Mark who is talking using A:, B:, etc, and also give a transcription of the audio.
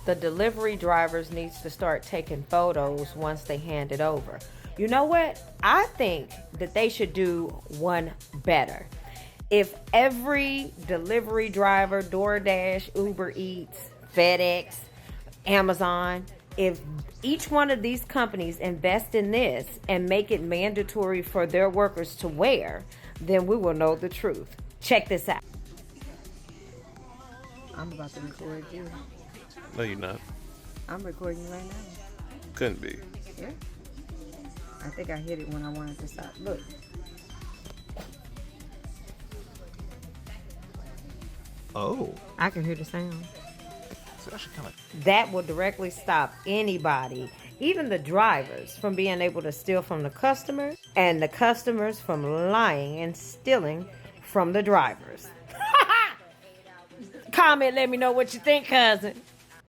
A: the delivery drivers needs to start taking photos once they hand it over. You know what? I think that they should do one better. If every delivery driver, DoorDash, Uber Eats, FedEx, Amazon, if each one of these companies invest in this and make it mandatory for their workers to wear, then we will know the truth. Check this out. I'm about to record you.
B: No, you're not.
A: I'm recording you right now.
B: Couldn't be.
A: Yeah. I think I hit it when I wanted to stop. Look.
B: Oh.
A: I can hear the sound.
B: So I should kind of...
A: That will directly stop anybody, even the drivers, from being able to steal from the customers and the customers from lying and stealing from the drivers. Comment, let me know what you think, cousin.